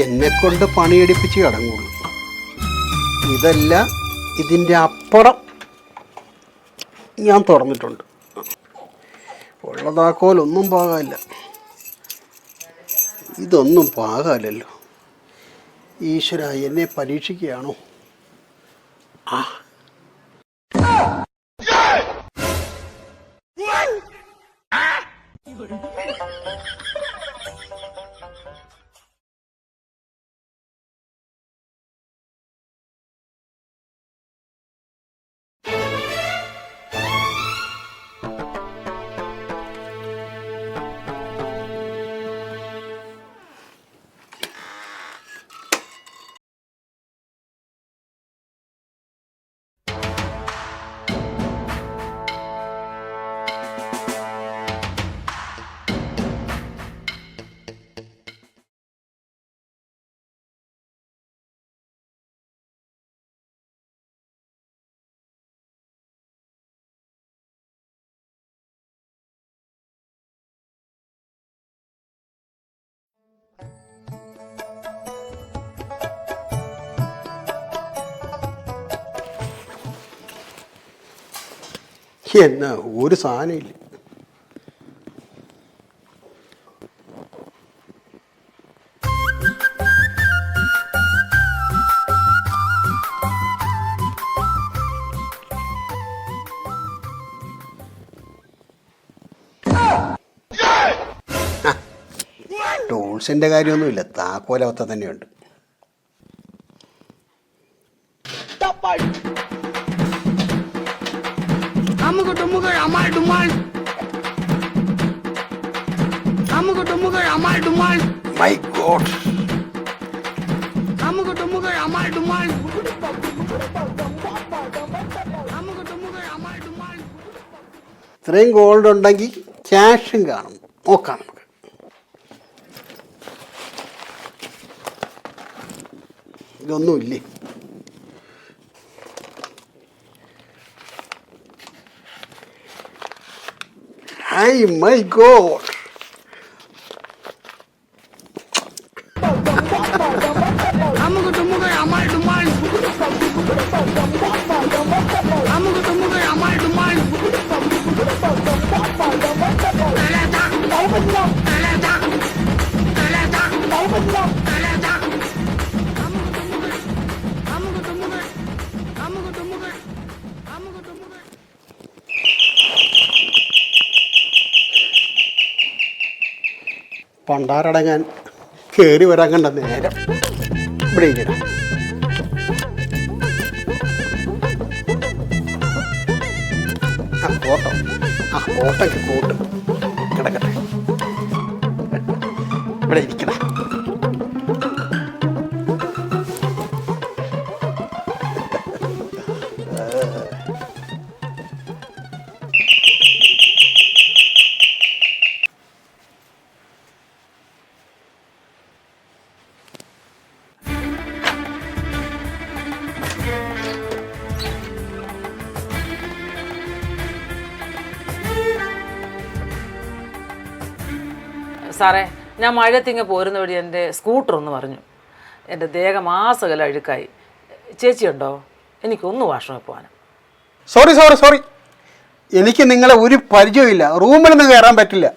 എന്നെക്കൊണ്ട് പണിയെടുപ്പിച്ച് അടങ്ങുള്ളൂ. ഇതല്ല, ഇതിൻ്റെ അപ്പുറം ഞാൻ തുറന്നിട്ടുണ്ട്. ഉള്ള താക്കോലൊന്നും പാകാനില്ല. ഇതൊന്നും പാകാലല്ലോ. ഈശ്വര, എന്നെ പരീക്ഷിക്കുകയാണോ? ആ, എന്നാ ഒരു സാധനമില്ല. ടൂൾസിൻ്റെ കാര്യമൊന്നുമില്ല, താക്കോലവസ്ഥ തന്നെയുണ്ട്. My God. ഇത്രയും ഗോൾഡ് ഉണ്ടെങ്കിൽ ക്യാഷും കാണും. നോക്കാം നമുക്ക്. ഇതൊന്നുമില്ലേ? My God. പണ്ടാരടങ്ങാൻ കയറി വരാൻ കണ്ട നേരം ഇവിടെ ഇങ്ങനെ. ഓട്ടോ ഓട്ടോക്ക് പോട്ട് കിടക്കട്ടെ, ഇവിടെ ഇരിക്കണ. സാറേ, ഞാൻ മഴയത്തിങ്ങ് പോരുന്ന വഴി എൻ്റെ സ്കൂട്ടർ ഒന്ന് പറഞ്ഞു. എൻ്റെ ദേഹം ആസകല അഴുക്കായി. ചേച്ചിയുണ്ടോ? എനിക്കൊന്ന് വാഷ്റൂമിൽ പോകാനും. സോറി, എനിക്ക് നിങ്ങളെ ഒരു പരിചയമില്ല. റൂമിൽ നിന്ന് കയറാൻ പറ്റില്ല.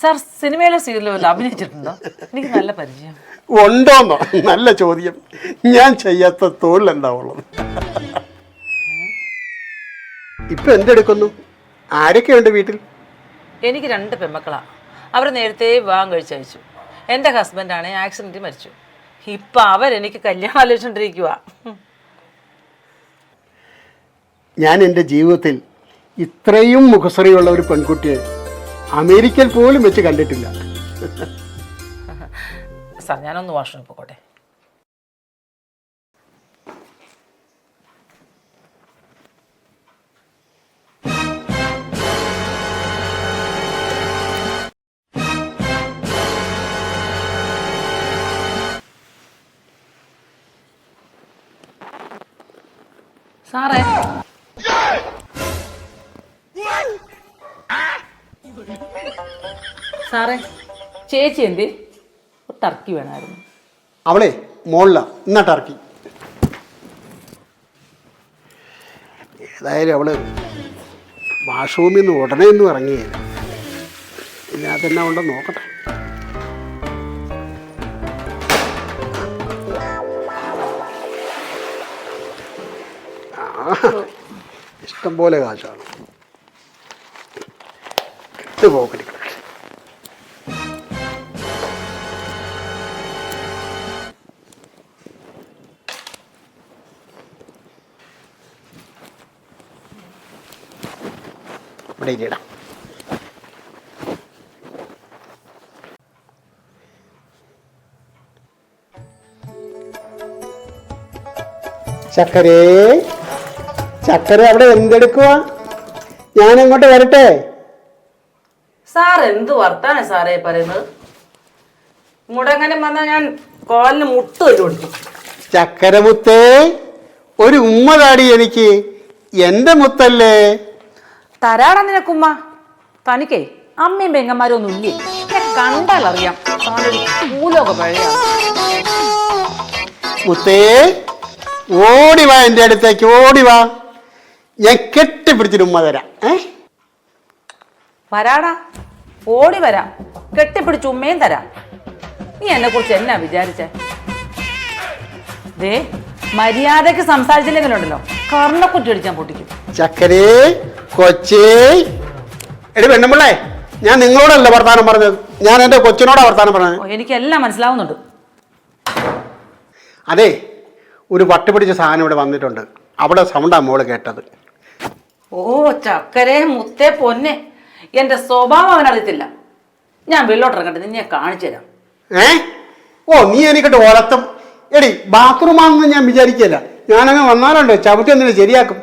സാർ സിനിമയിലെ സീരിയലോ വല്ല അഭിനയിച്ചിട്ടുണ്ടോ? എനിക്ക് നല്ല പരിചയം ഉണ്ടോന്നോ? നല്ല ചോദ്യം. ഞാൻ ചെയ്യാത്ത തൊഴിലെന്താവുള്ളത്? ഇപ്പൊ എന്തെടുക്കുന്നു? ആരൊക്കെയുണ്ട് വീട്ടിൽ? എനിക്ക് 2 പെൺമക്കളാ. അവർ നേരത്തെ വിവാഹം കഴിച്ചയച്ചു. എൻ്റെ ഹസ്ബൻഡാണ് ആക്സിഡൻറ്റിൽ മരിച്ചു. ഇപ്പം അവരെനിക്ക് കല്യാണം ആലോചിച്ചുകൊണ്ടിരിക്കുക. ഞാൻ എൻ്റെ ജീവിതത്തിൽ ഇത്രയും മുഖശ്രീയുള്ള ഒരു പെൺകുട്ടിയെ അമേരിക്കയിൽ പോലും വെച്ച് കണ്ടിട്ടില്ല. സാർ, ഞാനൊന്ന് വാഷ്റൂമിൽ പോകട്ടെ. സാറേ, സാറേ ചേച്ചി എന്തി ടർക്കി വേണമായിരുന്നു. അവളെ മോളില ഇന്നാട്ട് ഇറക്കി. ഏതായാലും അവള് വാഷ്റൂമിൽ നിന്ന് ഉടനെ ഒന്നും ഇറങ്ങിയില്ല. ഇനി അതെന്നാ ഉണ്ടെന്ന് നോക്കട്ടെ. ഇഷ്ടം പോലെ കാശാണ്. ഇത് പോക്കറ്റ് കിടക്കട്ടെ. ഇവിടെ ഇടാം. ചക്കരേ ചക്കര അവിടെ എന്തെടുക്കുവാ? ഞാൻ അങ്ങോട്ട് വരട്ടെ? സാർ എന്ത് വർത്താനം സാറേ പറയുന്നത്? മുടങ്ങനെ വന്നാൽ ഞാൻ കോലിന് മുട്ട് വരും കൊടുക്കും. ചക്കരമുത്തേ, ഒരു ഉമ്മ താടി എനിക്ക്. എന്റെ മുത്തല്ലേ. തരാടാ നിനക്കുമ്മ. തനിക്കേ അമ്മയും പെങ്ങന്മാരും ഒന്നും ഇല്ലേ? കണ്ടാൽ അറിയാം മൂലമൊക്കെ പഴയ. മുത്തേ, ഓടിവാ എൻ്റെ അടുത്തേക്ക്, ഓടിവാ. ഞാൻ കെട്ടിപ്പിടിച്ചിട്ട് ഉമ്മ തരാം. വരാടാ, ഓടി വരാം. കെട്ടിപ്പിടിച്ച് ഉമ്മയും തരാം. നീ എന്നെ കുറിച്ച് എന്നാ വിചാരിച്ചേ? ദേ മര്യാദക്ക് സംസാരിച്ചില്ലെങ്കിലുണ്ടല്ലോ കർണക്കുറ്റി അടിച്ചാൻ പൊട്ടിക്കും. ചക്കരേ കൊച്ചേ. എടി പെണ്ണുമ്പിള്ളേ, ഞാൻ നിങ്ങളോടല്ല വർത്താനം പറഞ്ഞത്, ഞാൻ എൻ്റെ കൊച്ചിനോടാ വർത്താനം പറഞ്ഞത്. എനിക്കെല്ലാം മനസ്സിലാവുന്നുണ്ട്. അതെ, ഒരു വട്ട് പിടിച്ച സാധനം ഇവിടെ വന്നിട്ടുണ്ട്. അവിടെ സൗണ്ടാ മോള് കേട്ടത്. ഓ ചക്കരേ മുത്തേ പൊന്നെ, എന്റെ സ്വഭാവം അവനറിയത്തില്ല. ഞാൻ വെള്ളോട്ടിറങ്ങട്ടെ, നിന്നെ കാണിച്ചു തരാം. ഓ നീ എനിക്കിട്ട് ഓലത്തും. എടി ബാത്റൂമാണെന്ന് ഞാൻ വിചാരിക്കില്ല. ഞാനങ്ങ് വന്നാലുണ്ട് ചവിട്ടി ഒന്നിനെ ശരിയാക്കും.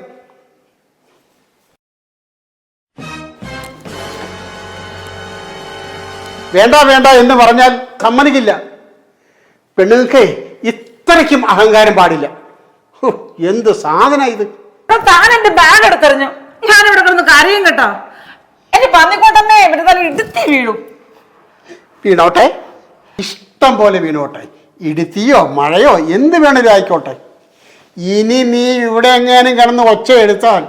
വേണ്ട വേണ്ട എന്ന് പറഞ്ഞാൽ സമ്മതിക്കില്ല. പെണ്ണുങ്ങൾക്ക് ഇത്രയ്ക്കും അഹങ്കാരം പാടില്ല. എന്ത് സാധന ഇത്? താൻ എന്റെ ബാഗ് എടുത്തെറിഞ്ഞു. ഞാനിവിടെ കിടന്ന് കരയും കേട്ടോ. എന്റെ പന്നിക്കോട്ടമ്മേ ഇവിടെ തന്നെ ഇടുത്തി വീഴും. വീണോട്ടെ, ഇഷ്ടം പോലെ വീണോട്ടെ. ഇടുത്തിയോ മഴയോ എന്ത് വേണേലും ആയിക്കോട്ടെ. ഇനി നീ ഇവിടെ എങ്ങാനും കിടന്ന് ഒച്ച എടുത്താൽ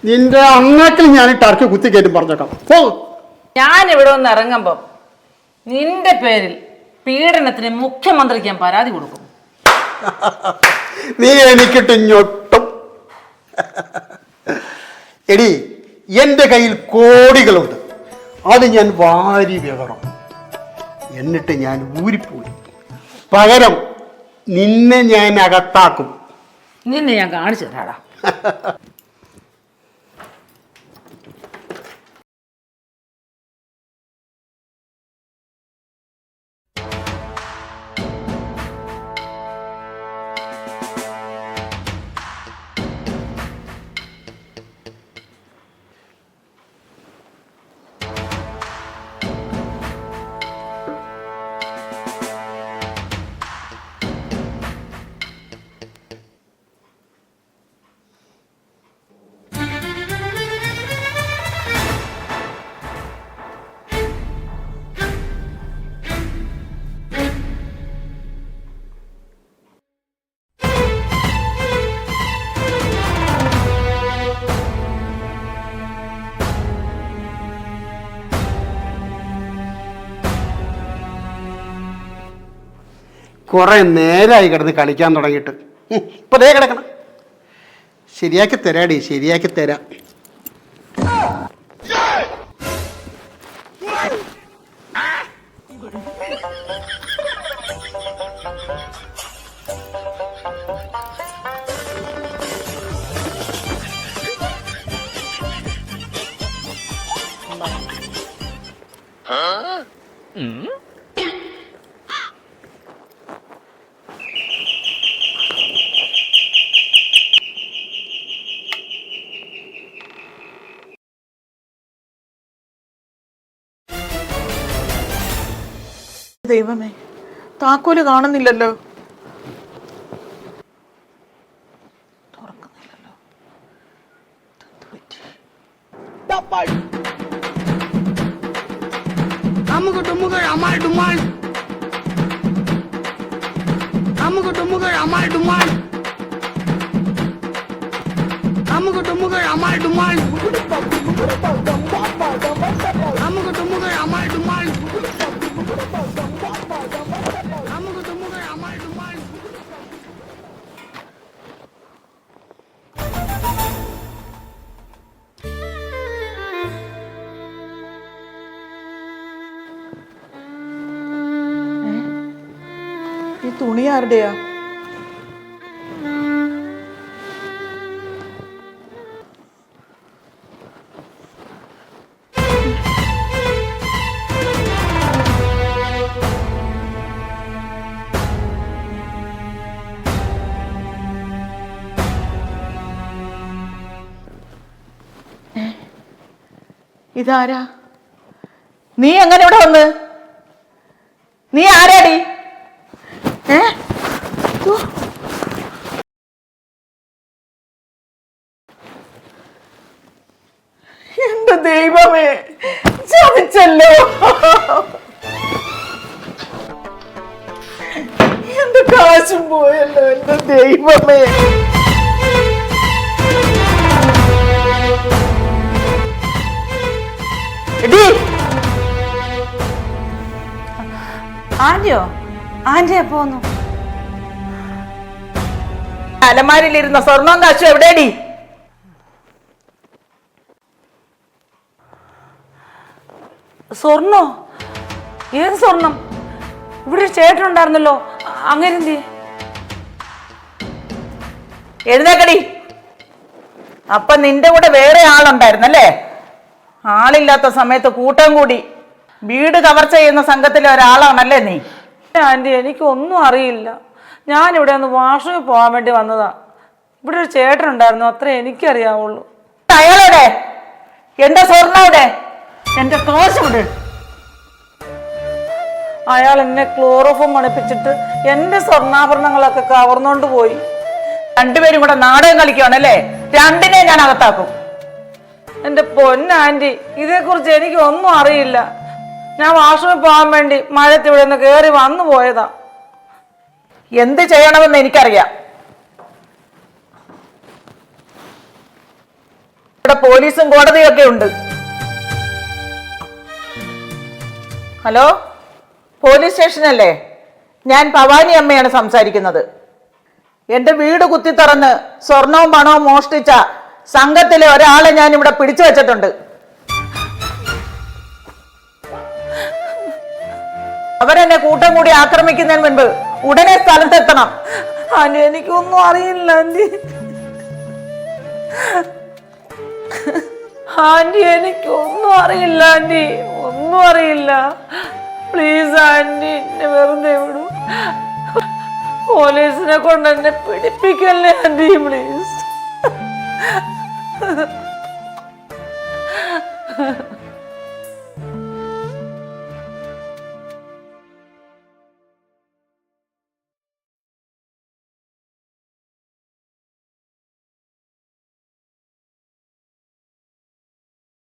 നിന്റെ അണ്ണാക്കിൽ ഞാൻ ടർക്കി കുത്തി കയറ്റും പറഞ്ഞേക്കാം. ഞാൻ ഇവിടെ ഒന്ന് ഇറങ്ങുമ്പോ നിന്റെ പേരിൽ പീഡനത്തിന് മുഖ്യമന്ത്രിക്ക് ഞാൻ പരാതി കൊടുക്കും. നീ എനിക്കിട്ട് ഞൊട്ടും. എടി, എൻ്റെ കയ്യിൽ കോടികളുണ്ട്. അത് ഞാൻ വാരി വിതറും. എന്നിട്ട് ഞാൻ ഊരിപ്പോയി. പകരം നിന്നെ ഞാൻ അകത്താക്കും. നിന്നെ ഞാൻ കാണിച്ചു തരാടാ. കുറെ നേരമായി കിടന്ന് കളിക്കാൻ തുടങ്ങിയിട്ട്. ഇപ്പൊ ദേ കിടക്കണം. ശരിയാക്കി തരാടി, ശരിയാക്കി തരാം. ദൈവമേ, താക്കോല് കാണുന്നില്ലല്ലോ. തുറക്കുന്നില്ലല്ലോ. അമുക്ക് ടുമുകൾ അമാൽ ഡുമാൽ അമുക്ക് ടുമുകൾ അമാൽ ഡുമാൽ അമുക്ക് ടുമുകൾ അമാൽ ഡുമാൽ അമുക്ക് ടുമുകൾ അമാൽ ഡുമാൽ അമുക്ക് ടുമുകൾ അമാൽ ഡുമാൽ. ഈ തുണി ആരുടെയാ? ഇതാരാ? നീ എങ്ങനെ ഇവിടെ വന്ന്? നീ ആരാടി? എന്റെ ദൈവമേ, ചതിച്ചല്ലോ. എന്റെ കാശും പോയല്ലോ എന്റെ ദൈവമേ. ആന്റിയോ? ആന്റി എപ്പോ വന്നു? അലമാരിലിരുന്ന സ്വർണ്ണവും കാശും എവിടെയാടി? സ്വർണ്ണോ? ഏത് സ്വർണം? ഇവിടെ ഒരു ചേട്ടനുണ്ടായിരുന്നല്ലോ, അങ്ങനെ എന്തി? എഴുന്നേക്കടി. അപ്പൊ നിന്റെ കൂടെ വേറെ ആളുണ്ടായിരുന്നല്ലേ? ആളില്ലാത്ത സമയത്ത് കൂട്ടം കൂടി വീട് കവർച്ച ചെയ്യുന്ന സംഘത്തിലെ ഒരാളാണല്ലേ നീ? ആന്റി, എനിക്കൊന്നും അറിയില്ല. ഞാനിവിടെ ഒന്ന് വാഷ്റൂമിൽ പോകാൻ വേണ്ടി വന്നതാ. ഇവിടെ ഒരു ചേട്ടനുണ്ടായിരുന്നു, അത്രേ എനിക്കറിയാവുള്ളൂ. അയാളെവിടെ? എന്റെ സ്വർണ്ണം എവിടെ? എന്റെ കാശ് എവിടെ? അയാൾ എന്നെ ക്ലോറോഫോം മണപ്പിച്ചിട്ട് എന്റെ സ്വർണ്ണാഭരണങ്ങളൊക്കെ കവർന്നോണ്ട് പോയി. രണ്ടുപേരും കൂടെ നാടകം കളിക്കുകയാണല്ലേ? രണ്ടിനെ ഞാൻ അകത്താക്കും. എന്റെ പൊന്നാന്റി, ഇതേക്കുറിച്ച് എനിക്ക് ഒന്നും അറിയില്ല. ഞാൻ വാഷ്റൂമിൽ പോകാൻ വേണ്ടി മഴയത്ത് ഇവിടെ നിന്ന് കയറി വന്നു പോയതാ. എന്ത് ചെയ്യണമെന്ന് എനിക്കറിയാം. ഇവിടെ പോലീസും കോടതിയൊക്കെ ഉണ്ട്. ഹലോ, പോലീസ് സ്റ്റേഷനല്ലേ? ഞാൻ ഭവാനി അമ്മയാണ് സംസാരിക്കുന്നത്. എന്റെ വീട് കുത്തി തുറന്ന് സ്വർണവും പണവും മോഷ്ടിച്ച സംഘത്തിലെ ഒരാളെ ഞാൻ ഇവിടെ പിടിച്ചു വെച്ചിട്ടുണ്ട്. അവരെന്നെ കൂട്ടം കൂടി ആക്രമിക്കുന്നതിന് മുൻപ് ഉടനെ സ്ഥലത്തെത്തണം. ആന്റി, എനിക്കൊന്നും അറിയില്ല ആന്റി. ആന്റി, എനിക്കൊന്നും അറിയില്ല ആന്റി, ഒന്നും അറിയില്ല. പ്ലീസ് ആന്റി, എന്നെ വെറുതെ വിടൂ. പോലീസിനെ കൊണ്ട് എന്നെ പിടിപ്പിക്കല്ലേ ആന്റി, പ്ലീസ്.